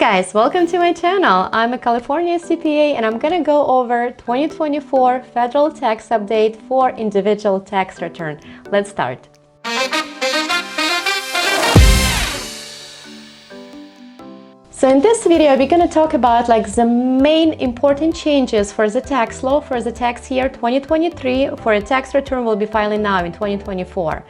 guys, welcome to my channel. I'm a California CPA and I'm gonna go over 2024 federal tax update for individual tax return. Let's start. So in this video, we're going to talk about the main important changes for the tax law for the tax year 2023 for a tax return we'll be filing now in 2024.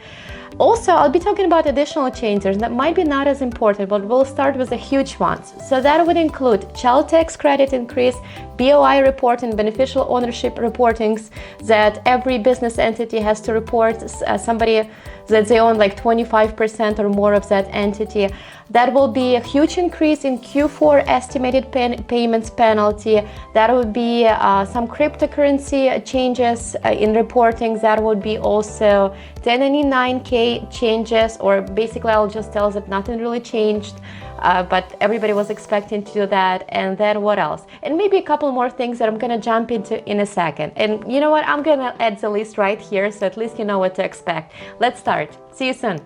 Also, I'll be talking about additional changes that might be not as important, but we'll start with the huge ones. So that would include child tax credit increase, BOI reporting, beneficial ownership reportings that every business entity has to report somebody that they own 25% or more of that entity. That will be a huge increase in Q4 estimated payments penalty. That would be some cryptocurrency changes in reporting. That would be also 1099K changes, or basically I'll just tell that nothing really changed, but everybody was expecting to do that. And then what else? And maybe a couple more things that I'm gonna jump into in a second. And you know what? I'm gonna add the list right here, so at least you know what to expect. Let's start. See you soon.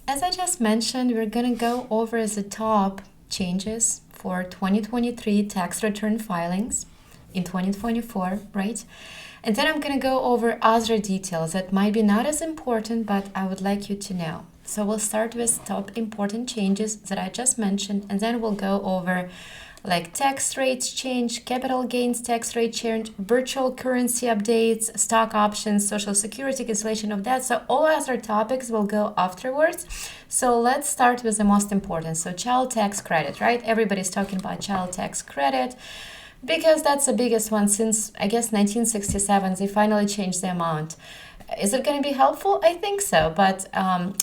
As I just mentioned, we're going to go over the top changes for 2023 tax return filings in 2024, right? And then I'm going to go over other details that might be not as important, but I would like you to know. So we'll start with top important changes that I just mentioned, and then we'll go over tax rates change, capital gains tax rate change, virtual currency updates, stock options, social security, cancellation of debt. So all other topics will go afterwards. So let's start with the most important. So child tax credit, right? Everybody's talking about child tax credit because that's the biggest one since, I guess, 1967. They finally changed the amount. Is it going to be helpful? I think so, but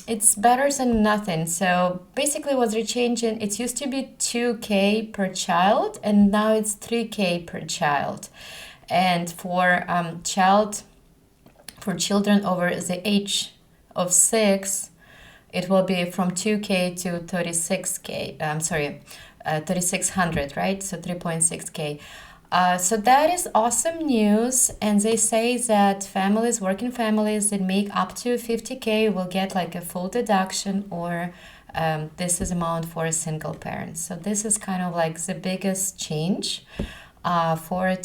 it's better than nothing. So basically what they're changing, it used to be 2K per child, and now it's 3K per child. And for children over the age of 6, it will be from 2K to 36K. 3,600, right? So 3.6K. So that is awesome news, and they say that working families that make up to 50K will get a full deduction, or this is amount for a single parent. So this is kind of the biggest change for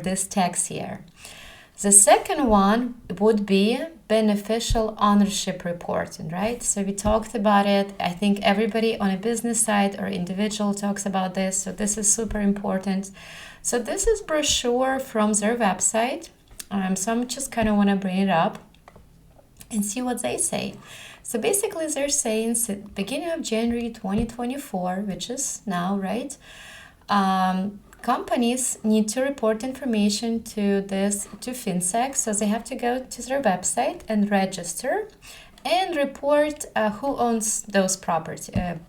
this tax year. The second one would be beneficial ownership reporting, right? So we talked about it. I think everybody on a business side or individual talks about this. So this is super important. So this is brochure from their website. So I'm just kind of want to bring it up and see what they say. So basically they're saying beginning of January 2024, which is now, right? Companies need to report information to FINCEC, so they have to go to their website and register and report who owns those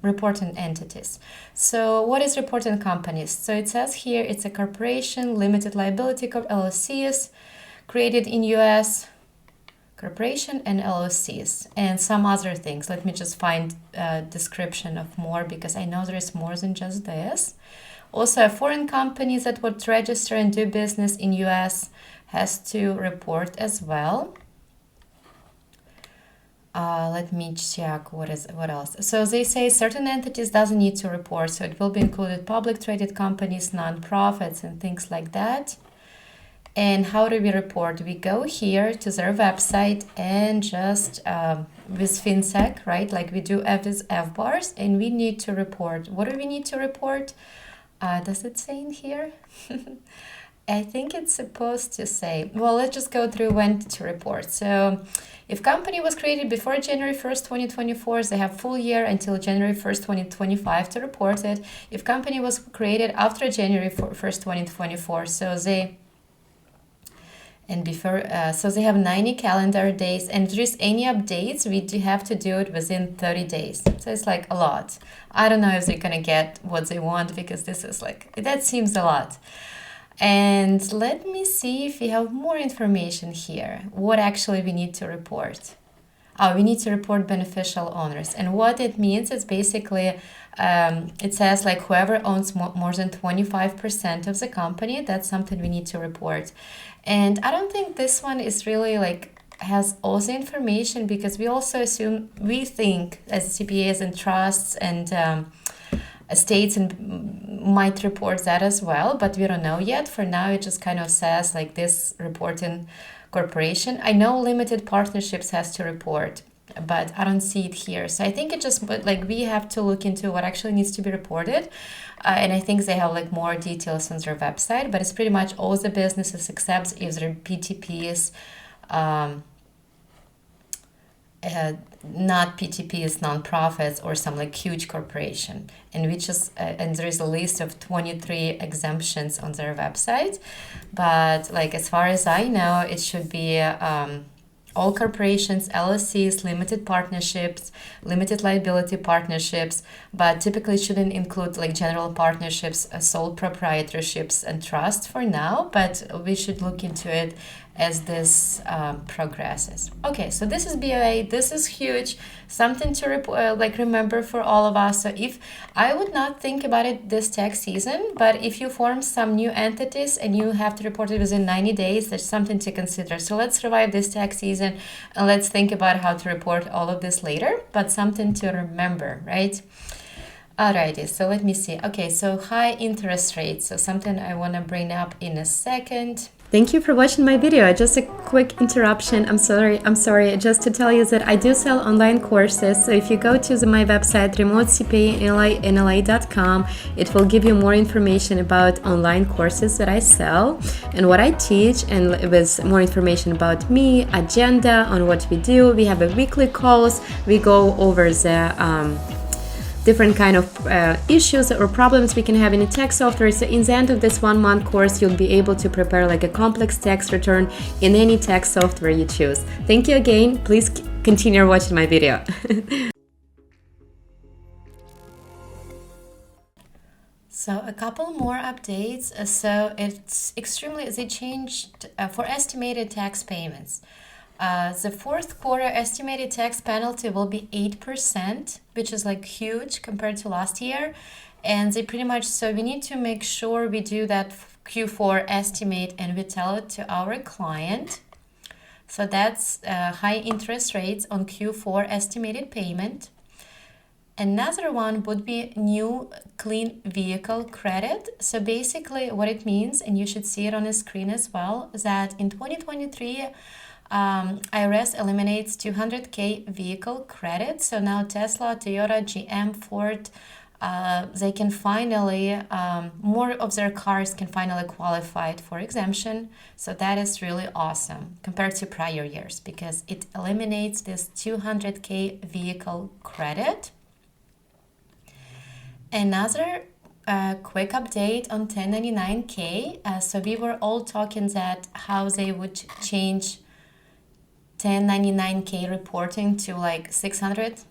reporting entities. So what is reporting companies? So it says here it's a corporation, limited liability LLCs, created in US, corporation and LLCs, and some other things. Let me just find a description of more, because I know there is more than just this. Also, a foreign company that would register and do business in US has to report as well. Let me check what else. So they say certain entities doesn't need to report, so it will be included public traded companies, non-profits, and things like that. And how do we report? We go here to their website and just with FINCEC, right? Like we do with FBARs, and we need to report. What do we need to report? Does it say in here? I think it's supposed to say, well, let's just go through when to report. So if company was created before January 1st, 2024, they have full year until January 1st, 2025 to report it. If company was created after January 1st, 2024, so they have 90 calendar days, and if there's any updates, we do have to do it within 30 days. So it's a lot. I don't know if they're gonna get what they want, because this is that seems a lot. And let me see if we have more information here. What actually we need to report? We need to report beneficial owners. And what it means is basically, it says whoever owns more than 25% of the company, that's something we need to report. And I don't think this one is really has also information, because we also we think as CPAs and trusts and states and might report that as well, but we don't know yet. For now, it just kind of says like this reporting corporation. I know limited partnerships has to report, but I don't see it here. So I think it just like we have to look into what actually needs to be reported. And I think they have like more details on their website, but it's pretty much all the businesses except if they're PTPs, not PTPs, nonprofits, or some like huge corporation. And we just and there is a list of 23 exemptions on their website. But like as far as I know, it should be all corporations, LLCs, limited partnerships, limited liability partnerships, but typically shouldn't include like general partnerships, sole proprietorships, and trusts for now, but we should look into it as this progresses. Okay, so this is BOA. This is huge, something to remember for all of us. So if I would not think about it this tax season, but if you form some new entities and you have to report it within 90 days, that's something to consider. So let's revive this tax season and let's think about how to report all of this later, but something to remember, right? Alrighty, so let me see. Okay, so high interest rates. So something I want to bring up in a second. Thank you for watching my video. Just a quick interruption. I'm sorry. Just to tell you that I do sell online courses. So if you go to my website, remotecpanla.com, it will give you more information about online courses that I sell and what I teach, and with more information about me, agenda on what we do. We have a weekly calls. We go over the different kind of issues or problems we can have in a tax software. So in the end of this 1 month course, you'll be able to prepare like a complex tax return in any tax software you choose. Thank you again. Please continue watching my video. So a couple more updates. So it's they changed for estimated tax payments. The fourth quarter estimated tax penalty will be 8%, which is like huge compared to last year. And they pretty much, so we need to make sure we do that Q4 estimate and we tell it to our client. So that's high interest rates on Q4 estimated payment. Another one would be new clean vehicle credit. So basically what it means, and you should see it on the screen as well, that in 2023, IRS eliminates 200K vehicle credit. So now Tesla, Toyota, GM, Ford, they can finally, more of their cars can finally qualify for exemption. So that is really awesome compared to prior years, because it eliminates this 200K vehicle credit. Another quick update on 1099K. So we were all talking that how they would change 1099K reporting to like $600,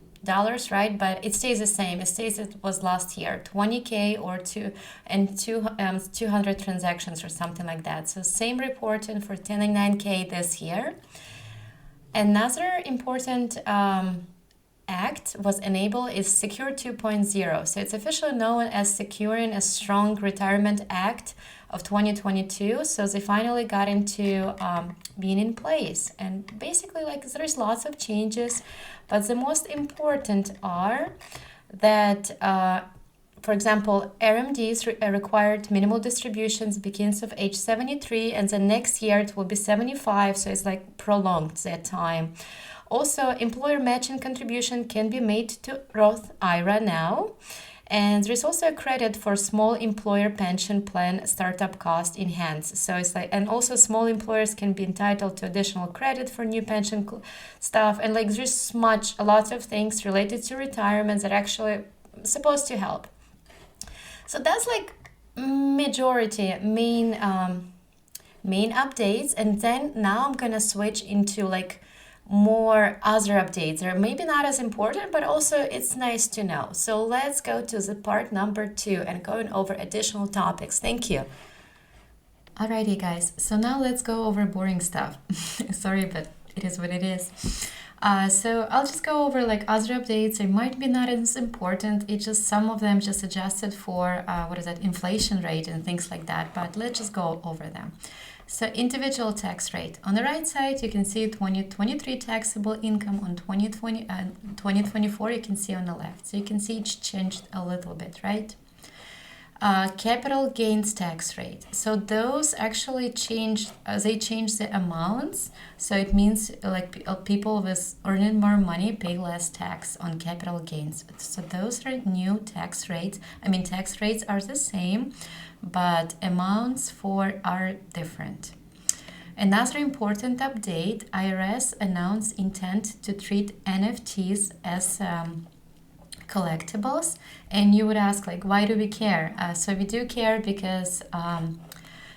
right? But it stays the same. It stays it was last year, 20K or 200 transactions or something like that. So same reporting for 1099K this year. Another important act was enabled is Secure 2.0. So it's officially known as Securing a Strong Retirement Act of 2022. So they finally got into being in place. And basically, like, there's lots of changes, but the most important are that, for example, RMDs required minimal distributions begins of age 73, and the next year it will be 75. So it's like prolonged that time. Also, employer matching contribution can be made to Roth IRA now. And there's also a credit for small employer pension plan startup cost enhanced. So it's like, and also small employers can be entitled to additional credit for new pension stuff. And like there's a lot of things related to retirement that are actually supposed to help. So that's like majority main updates. And then now I'm gonna switch into like more other updates. They're maybe not as important, but also it's nice to know. So let's go to the part number 2 and going over additional topics. Thank you. Alrighty guys, so now let's go over boring stuff. Sorry, but it is what it is. So I'll just go over like other updates. They might be not as important. It's just some of them just adjusted for inflation rate and things like that. But let's just go over them. So individual tax rate. On the right side, you can see 2023 taxable income. On 2024, you can see on the left. So you can see it's changed a little bit, right? Capital gains tax rate. So those actually changed, they changed the amounts. So it means like people with earning more money pay less tax on capital gains. So those are new tax rates. I mean, tax rates are the same, but amounts are different. Another important update, IRS announced intent to treat NFTs as collectibles, and you would ask, like, why do we care? So we do care because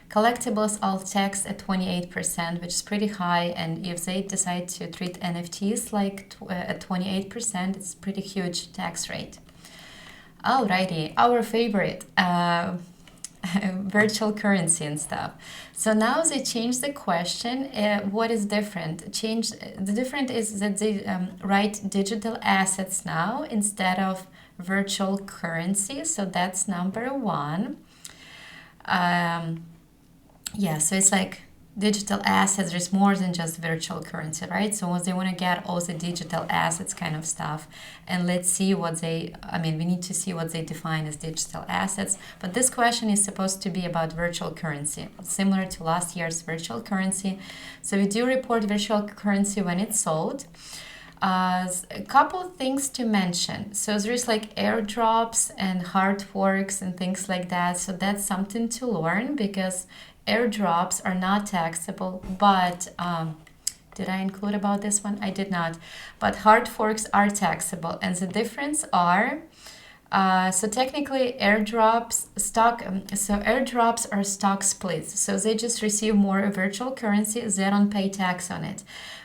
collectibles are taxed at 28%, which is pretty high, and if they decide to treat NFTs like at 28%, it's pretty huge tax rate. Alrighty, our favorite, virtual currency and stuff. So now they changed the question. What is different? The different is that they write digital assets now instead of virtual currency. So that's number one. Yeah, so it's like digital assets. There's more than just virtual currency, right? So once they want to get all the digital assets kind of stuff, and let's see what we need to see what they define as digital assets. But this question is supposed to be about virtual currency, similar to last year's virtual currency. So we do report virtual currency when it's sold. A couple things to mention. So there's like airdrops and hard forks and things like that. So that's something to learn, because airdrops are not taxable, but did I include about this one? I did not. But hard forks are taxable, and the difference are so technically airdrops are stock splits. So they just receive more virtual currency. They don't pay tax on it.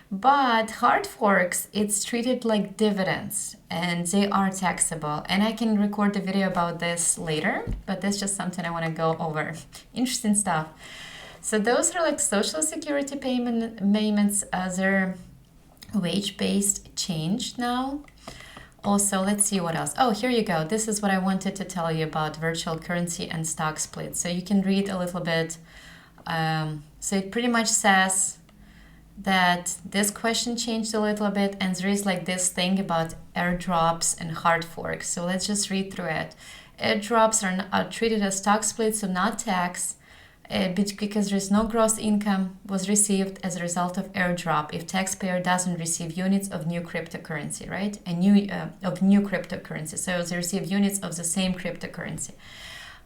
But hard forks, it's treated like dividends, and they are taxable. And I can record a video about this later, but that's just something I want to go over. Interesting stuff. So those are like social security payments. They're wage-based changed now. Also, let's see what else. Oh, here you go. This is what I wanted to tell you about virtual currency and stock split. So you can read a little bit. So it pretty much says that this question changed a little bit, and there is like this thing about airdrops and hard forks. So let's just read through it. Airdrops are treated as stock splits, so not tax, because there is no gross income was received as a result of airdrop if taxpayer doesn't receive units of new cryptocurrency, right? Of new cryptocurrency. So they receive units of the same cryptocurrency.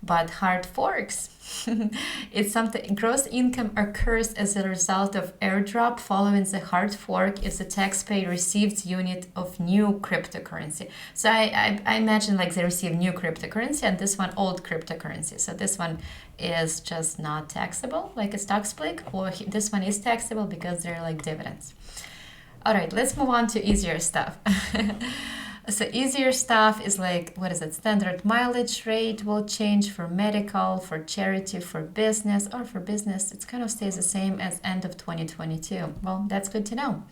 But hard forks, it's something, gross income occurs as a result of airdrop following the hard fork if the taxpayer receives unit of new cryptocurrency. So I imagine like they receive new cryptocurrency, and this one old cryptocurrency. So this one is just not taxable like a stock split, or this one is taxable because they're like dividends. All right, let's move on to easier stuff. So easier stuff is like, what is it? Standard mileage rate will change for medical, for charity, for business, or for business. It kind of stays the same as end of 2022. Well, that's good to know.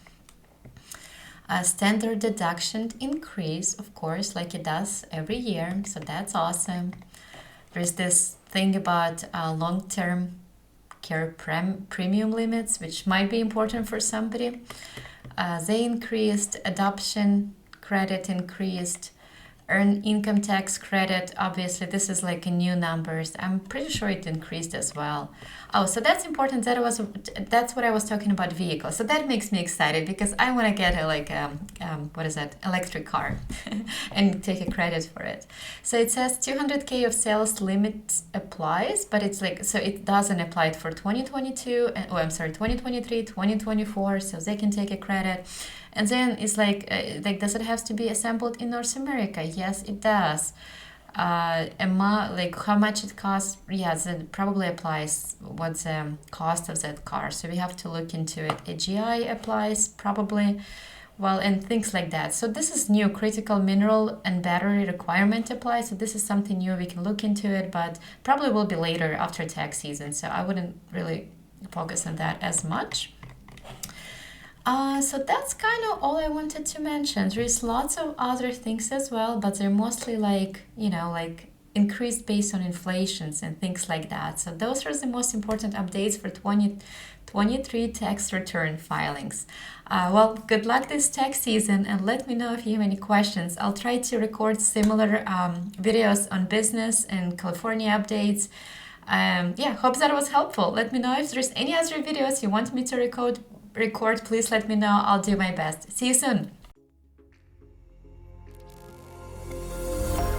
Standard deduction increase, of course, like it does every year. So that's awesome. There's this thing about long-term care premium limits, which might be important for somebody. They increased. Adoption credit increased. Earned income tax credit, obviously this is like a new numbers. I'm pretty sure it increased as well. Oh, so that's important. That's what I was talking about, vehicles. So that makes me excited because I want to get electric car and take a credit for it. So it says 200K of sales limit applies, but it's like, so it doesn't apply for 2022 and 2023, 2024, so they can take a credit. And then it's like, does it have to be assembled in North America? Yes, it does. Like how much it costs? Yes, it probably applies. What's the cost of that car? So we have to look into it. AGI applies probably. Well, and things like that. So this is new. Critical mineral and battery requirement applies. So this is something new. We can look into it, but probably will be later after tax season. So I wouldn't really focus on that as much. So that's kind of all I wanted to mention. There is lots of other things as well, but they're mostly like, like increased based on inflations and things like that. So those are the most important updates for 2023 tax return filings. Well, good luck this tax season, and let me know if you have any questions. I'll try to record similar videos on business and California updates. Yeah, hope that was helpful. Let me know if there's any other videos you want me to record, please let me know. I'll do my best. See you soon.